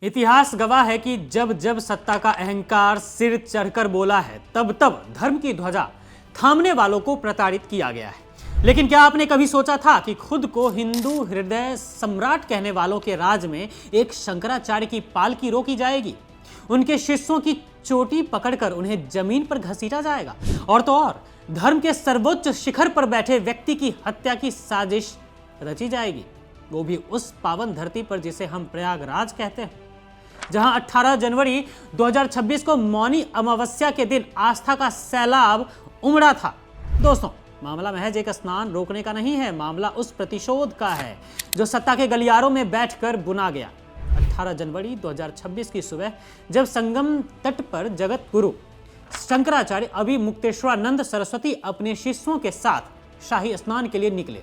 इतिहास गवाह है कि जब जब सत्ता का अहंकार सिर चढ़कर बोला है, तब तब धर्म की ध्वजा थामने वालों को प्रताड़ित किया गया है। लेकिन क्या आपने कभी सोचा था कि खुद को हिंदू हृदय सम्राट कहने वालों के राज में एक शंकराचार्य की पालकी रोकी जाएगी, उनके शिष्यों की चोटी पकड़कर उन्हें जमीन पर घसीटा जाएगा, और तो और धर्म के सर्वोच्च शिखर पर बैठे व्यक्ति की हत्या की साजिश रची जाएगी, वो भी उस पावन धरती पर जिसे हम प्रयागराज कहते हैं, जहां 18 जनवरी 2026 को मौनी अमावस्या के दिन आस्था का सैलाब उमड़ा था। दोस्तों, मामला महज एक स्नान रोकने का नहीं है, मामला उस प्रतिशोध का है जो सत्ता के गलियारों में बैठकर बुना गया। 18 जनवरी 2026 की सुबह जब संगम तट पर जगत गुरु शंकराचार्य अभिमुक्तेश्वरानंद सरस्वती अपने शिष्यों के साथ शाही स्नान के लिए निकले,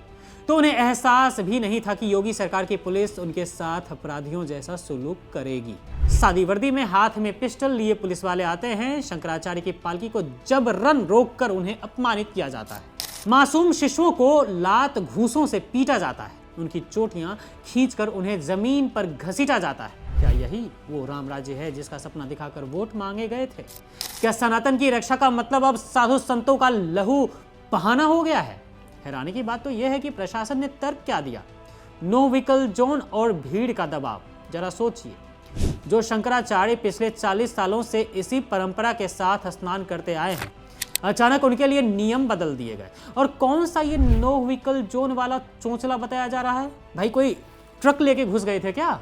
तो उन्हें एहसास भी नहीं था कि योगी सरकार की पुलिस उनके साथ अपराधियों जैसा सुलूक करेगी। सादी वर्दी में हाथ में पिस्टल लिए पुलिस वाले आते हैं। शंकराचार्य की पालकी को जबरन रोककर उन्हें अपमानित किया जाता है। मासूम शिशुओं को लात घूंसों से पीटा जाता है, उनकी चोटियां खींचकर उन्हें जमीन पर घसीटा जाता है। क्या यही वो राम राज्य है जिसका सपना दिखाकर वोट मांगे गए थे? क्या सनातन की रक्षा का मतलब अब साधु संतों का लहू बहाना हो गया है? हैरानी की बात तो यह है कि प्रशासन ने तर्क क्या दिया? नो व्हीकल जोन और भीड़ का दबाव। जरा सोचिए, जो शंकराचार्य पिछले 40 सालों से इसी परंपरा के साथ स्नान करते आए हैं, अचानक उनके लिए नियम बदल दिए गए। और कौन सा ये नो व्हीकल जोन वाला चोंचला बताया जा रहा है? भाई कोई ट्रक लेके घुस गए थे क्या?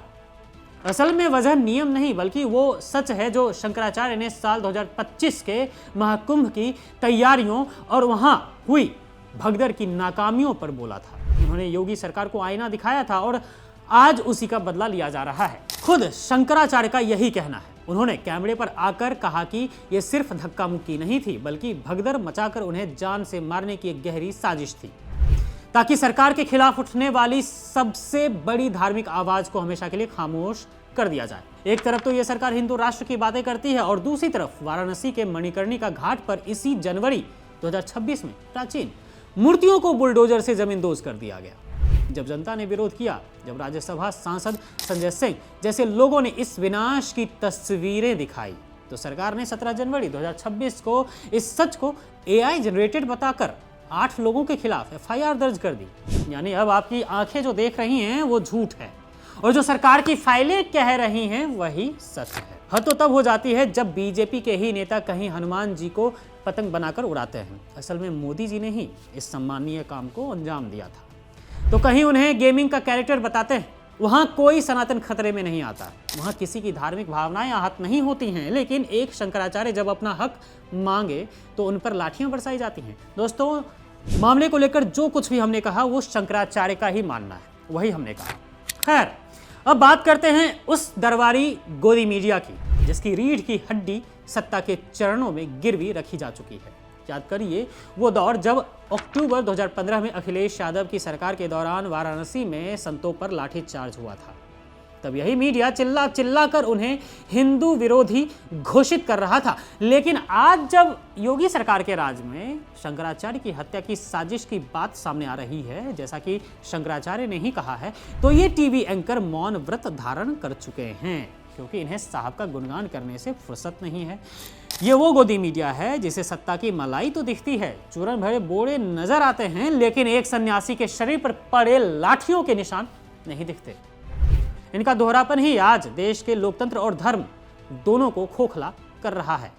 असल में वजह नियम नहीं बल्कि वो सच है जो शंकराचार्य ने साल 2025 के महाकुंभ की तैयारियों और वहां हुई भगदड़ की नाकामियों पर बोला था। उन्होंने योगी सरकार को आईना दिखाया था और आज उसी का बदला लिया जा रहा है। खुद शंकराचार्य का यही कहना है। उन्होंने कैमरे पर आकर कहा कि यह सिर्फ धक्का मुक्की नहीं थी, बल्कि भगदड़ मचाकर उन्हें जान से मारने की एक गहरी साजिश थी, ताकि सरकार के खिलाफ उठने वाली सबसे बड़ी धार्मिक आवाज को हमेशा के लिए खामोश कर दिया जाए। एक तरफ तो यह सरकार हिंदू राष्ट्र की बातें करती है और दूसरी तरफ वाराणसी के मणिकर्णिका घाट पर इसी जनवरी 2026 में प्राचीन मूर्तियों को बुलडोजर से जमींदोज कर दिया गया। जब जनता ने विरोध किया, जब राज्यसभा सांसद संजय सिंह जैसे लोगों ने इस विनाश की तस्वीरें दिखाई, तो सरकार ने 17 जनवरी 2026 को इस सच को AI जनरेटेड बताकर 8 लोगों के खिलाफ FIR दर्ज कर दी। यानी अब आपकी आंखें जो देख रही हैं वो झूठ है और जो सरकार की फाइलें कह रही हैं वही सच है। हद तो तब हो जाती है जब बीजेपी के ही नेता कहीं हनुमान जी को पतंग बनाकर उड़ाते हैं। असल में मोदी जी ने ही इस सम्माननीय काम को अंजाम दिया था, तो कहीं उन्हें गेमिंग का कैरेक्टर बताते हैं। वहां कोई सनातन खतरे में नहीं आता, वहां किसी की धार्मिक भावनाएं आहत नहीं होती हैं, लेकिन एक शंकराचार्य जब अपना हक मांगे तो उन पर लाठियां बरसाई जाती हैं। दोस्तों, मामले को लेकर जो कुछ भी हमने कहा वो शंकराचार्य का ही मानना है, वही हमने कहा। खैर, अब बात करते हैं उस दरबारी गोदी मीडिया की जिसकी रीढ़ की हड्डी सत्ता के चरणों में गिरवी रखी जा चुकी है। याद करिए वो दौर जब अक्टूबर 2015 में अखिलेश यादव की सरकार के दौरान वाराणसी में संतों पर लाठीचार्ज हुआ था। तब यही मीडिया चिल्ला चिल्ला कर उन्हें हिंदू विरोधी घोषित कर रहा था। लेकिन आज जब योगी सरकार के राज में शंकराचार्य की हत्या की साजिश की बात सामने आ रही है, जैसा कि शंकराचार्य ने ही कहा है, तो ये टीवी एंकर मौन व्रत धारण कर चुके हैं, क्योंकि इन्हें साहब का गुणगान करने से फुर्सत नहीं है। ये वो गोदी मीडिया है जिसे सत्ता की मलाई तो दिखती है, चूरन भरे बोड़े नजर आते हैं, लेकिन एक सन्यासी के शरीर पर पड़े लाठियों के निशान नहीं दिखते। इनका दोहरापन ही आज देश के लोकतंत्र और धर्म दोनों को खोखला कर रहा है।